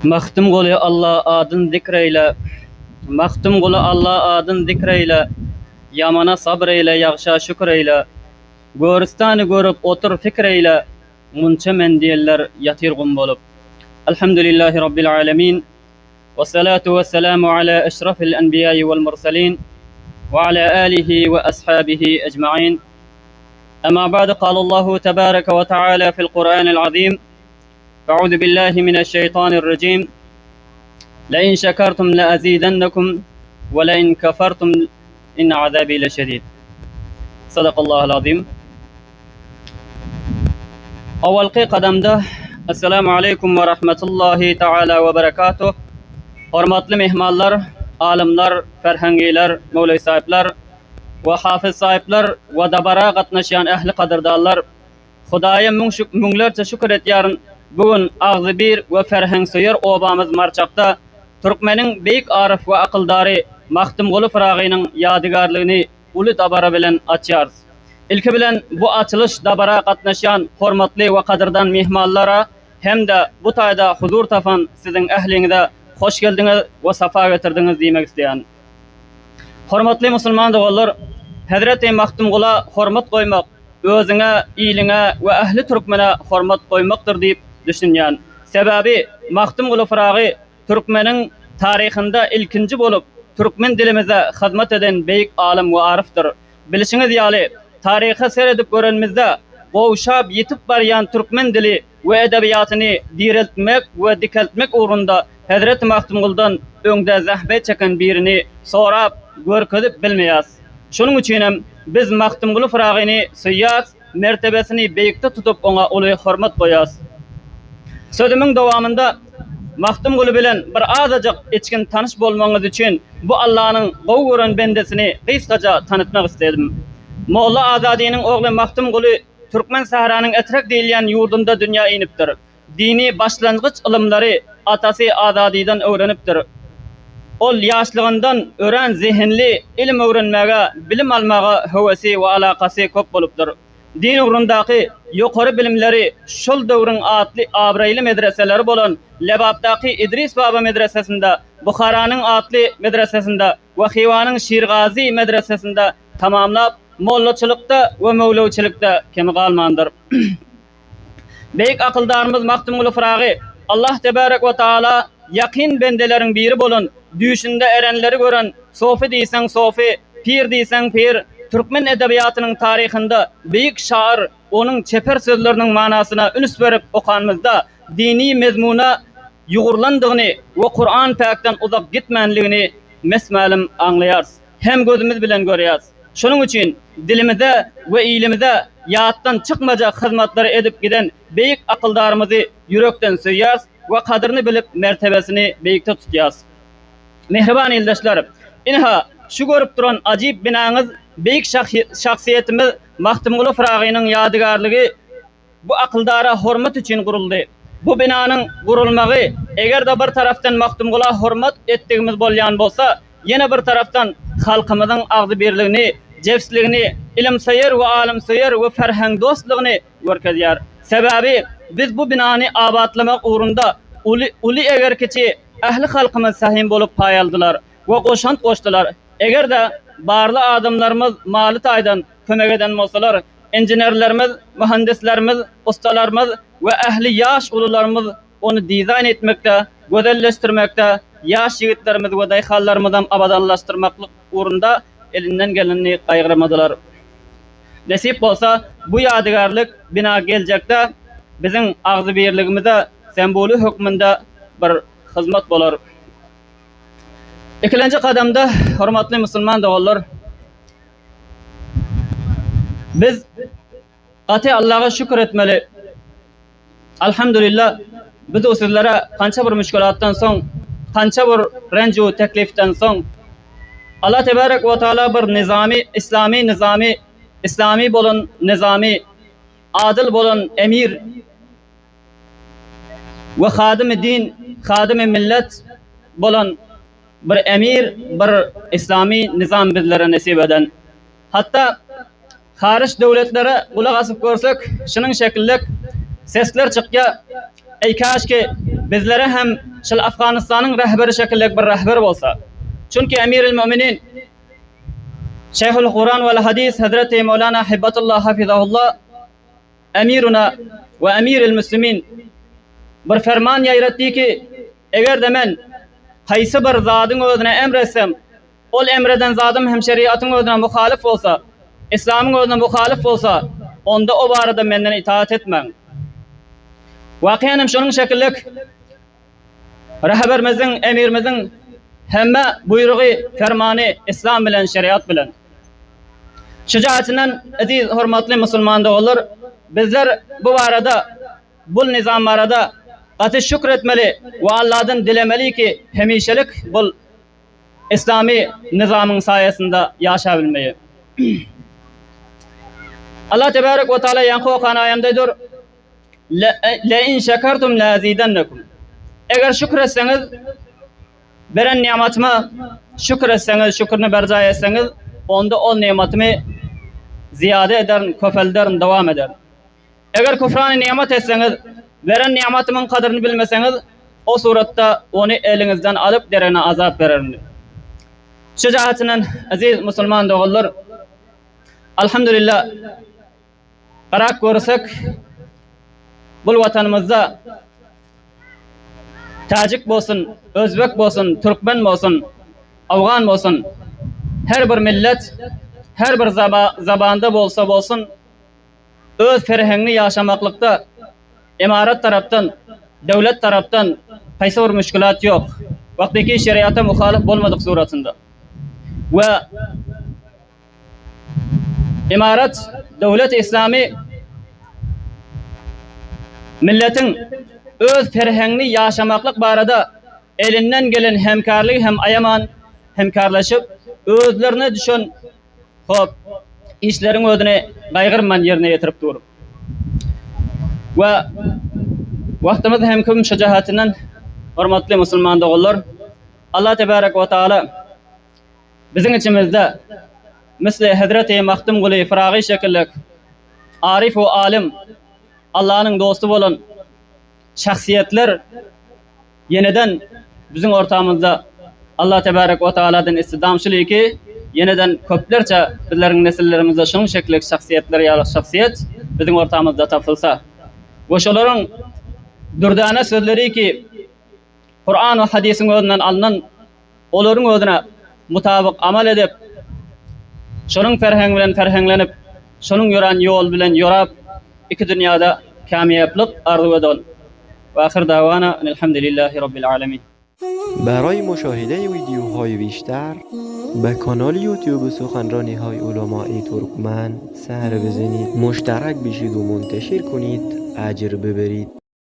Mahtum golu Allah adın zikreyle, mahtum golu Allah adın zikreyle, yamana sabreyle, yaxşa şükreyle, Göristanı görüp otur fikreyle, munça mendiyeller yatirgum bolup. Elhamdülillahi Rabbil alemin, ve salatu ve selamu ala eşrafil enbiyayı vel mursalin, ve ala alihi ve ashabihi ecma'in. Ama ba'du qalallahu tebareke ve teala fil Kur'anil azim, أعوذ بالله من الشيطان الرجيم لئن شكرتم لأزيدنكم ولئن كفرتم إن عذابي لشديد صدق الله العظيم. Avvalki qadamda Assalamu aleykum ve rahmetullahi ta'ala ve berekatuh. Hormatlı mehmanlar, alimler, ferhangiler, mevlay sahipler ve hafiz sahipler ve dabara qatnaşan ehli qadrdallar. Xudaya münglerce şükür et yarın. Bugün ağzı bir ve ferhang soyar obamız marçaqta Türkmenin beyik arif ve akıldari Mahtum Gulu Fırağı'nın yadigarlığını ulu dabara bilen açıyarız. İlki bilen bu açılış dabara qatnaşan hormatlı ve qadırdan mihmallara hem de bu tayda huzur tafan sizin ehlinize hoş geldiniz ve safa getirdiniz demek isteyen. Hormatlı Müslüman doğullar, Hazreti Mahtum Gula hormat koymak, özüne, iyiline ve ehli Türkmene hormat koymaktır deyip düşünýän. Sebebi Mahtum Gulu Fırağı Türkmenin tarihinde ilkinci bolup Türkmen dilimize hizmet eden beyik alim ve ariftir. Bilişiniz ýaly tarihe seredip görenmizde goşap yetip barýan Türkmen dili ve edebiyatyny diriltmek ve dikeltmek uğrunda Hazreti Mahtum Guldan öňde zahmet çeken birini sorap görkezip bilmeýäs. Şonuň üçin biz Mahtum Gulu Fırağıny süýýäs, mertebesini beyikde tutup ona uly hormat goýas. Sözümün dowamında Mahtum Gulu bilen bir azajyk içkin tanış bolmaňyz üçin bu Allah'ın gowy gören bendesini gysgaça tanıtmak istedim. Molla Azadynyň ogly Mahtum Gulu Türkmen sahranyň etrak diýilýän ýurdunda dünýä inipdir. Dini başlangyç ilmlary atasy Azadydan öwrenipdir. Ol ýaşlygyndan ören zihinli ilim öwrenmäge, bilim almaga howasy we alakasy köp bolupdyr. Din ugrundaky ýokary bilimleri şol döwrüň atly abraýly medreseleri bolan Lebapdaky İdris Baba medresesinde, Bukharanyň atly medresesinde we Hywanyň Şirgazi medresesinde tamamlap mollaçylykda we mewlawçylykda kemi galmandyr. Beyik akyldarymyz Mahtum Gulu Fırağı Allah tebarek we taala yakin bendeleriň biri bolan, düşünde erenleri gören sofi diýsen sofi, pir diýsen pir, Türkmen edebiyatynyň tarihinde beyik şair onun çeper sözlerinin manasyna üns berip okanmızda dini mezmuna ýugurlandygyny we Kur'an pakdan uzak gitmänligini mesmalim anlaýarys. Hem gözümüz bilen görýäris. Şonuň üçin dilimize we ilimize ýatdan çykmajak hyzmatlary edip giden beyik akyldarymyzy yürekden söýýäris we kadryny bilip mertebesini beyikde tutýas. Mehriban ildaşlar, inha şu görüp duran ajyp binaňyz beyik şahsiýetimiz Mahtum Gulu Fırağınyň ýadygarlygy bu akyldara hormat üçin guruldy. Bu binanyň gurulmagy eger bir taraftan Mahtum Gula hormat etdigimiz bolýan bolsa, ýene bir taraftan halkymyzyň agdy birligini, jefsligini, ilimseýer we alimseýer we ferhang dostlygyny görkezýär. Sebebi biz bu binany abadlamak uğrunda uli eger keçi ähli halkymyz sahim bolup paýaldylar we goşant goşdylar. Eger de barly adamlarymyz maly taýdan kömek eden bolsalar, injenerlerimiz, mühendislerimiz, ustalarımız ve ehli yaş ulularımız onu dizayn etmekte, gözelleştirmekte, yaş ýigitlerimiz we daýhallarymyzdan abadanlaşdyrmaklyk uğrunda elinden geleni gaýgyramadylar. Nesip bolsa bu ýadygarlyk bina geljekde biziň agzy birligimize semboly hökmünde bir hyzmat bolar. İkinci kadamda hormatly Müslüman dogullar, biz gaty Allah'a şükür etmeli. Elhamdülillah biz o sizlere kança bir müşkilattan soň, kança bir renju tekliften soň Allah tebarek ve taala bir nizami, islami bolan nizami, adil bolan emir ve hadim-i din, hadim-i millet bolan bir emir, bir islami nizam bizlere nesip eden. Hatta hariç devletlere kulak asıp görsek, şunun şekillik sesler çıkya ey kaş ki bizlere hem şıl Afganistan'ın rehberi şekillik bir rehber olsa. Çünkü Emirül Müminin Şeyhül Kur'an ve Hadis Hazreti Mevlana Hibbatullah Hafizahullah emiruna ve emiril müslimin bir ferman yayratdi ki eğer de men qaysı bir zadın özüne emretsem ol emreden zadım hem şeriatın özüne muhalif olsa İslam'ın özüne muhalif olsa onda o barada menden itaat etmem. Vakiyenim şunun şekillik rehberimizin, emirimizin hemme buyruğu, fermanı İslam bilen, şeriat bilen. Şu cihetinden aziz, hürmetli Müslüman olur. Bizler bu arada, bu nizamlarda katı şükretmeli ve Allah'tan dilemeli ki hemişelik bu İslami nizamın sayesinde yaşayabilmeyi. Allah Tebarek ve Teala yankı okan ayemdedir. Le in şekertum la azidennekum. Eğer şükretseniz veren nimetima şükretseniz, şükrünü berca etseniz onda o nimetimi ziyade eder, köfelder, devam eder. Eğer küfranı nimet etseniz, veren nimetimin kadrini bilmeseniz o suratta onu elinizden alıp derine azap verir. Şu cihetinden aziz Müslüman doğullar, elhamdülillah karak görürsek bu vatanımızda Tacik bolsun, Özbek bolsun, Türkmen bolsun, Afgan bolsun, her bir millet, her bir zabanda bolsa bolsun, öz ferhengini yaşamaklıkta imarat taraftan, devlet taraftan qaysı bir müşkilat yok. Vaktiki şeriata muhalif olmadık suratında. Ve imarat, devlet İslami milletin öz ferhengini yaşamaklık barada elinden gelen hemkarlığı hem ayaman hemkarlaşıp özlerine düşen hop işlerin ödüne gaygırman yerine getirip durup ve vaktimiz hem küm şecahatinden hürmetli Müslüman doğullar Allah Tebarek ve Teala bizim içimizde misli Hazreti Maktum Guli Firagi şekillik arif ve alim Allah'ın dostu olan şahsiyetler yeniden bizim ortamımızda Allah Tebarek ve Teala'dan istidamçılığı ki yeniden köplerce bizlerin nesillerimizde şunun şekillik şahsiyetler ya şahsiyet bizim ortamımızda tapılsa ve şoların dürdane sözleri ki Kur'an ve hadisin özünden alınan onların özüne mutabık amal edip şunun ferheng bilen ferhenglenip şunun yoran yol bilen yorap iki dünyada kamiyaplık arzu edon. و آخر دعوانا ان الحمد لله رب العالمين. برای مشاهده ویدیوهای بیشتر به کانال یوتیوب سخنرانی های علماء ترکمن سر بزنید، مشترک بشید و منتشر کنید، اجر ببرید.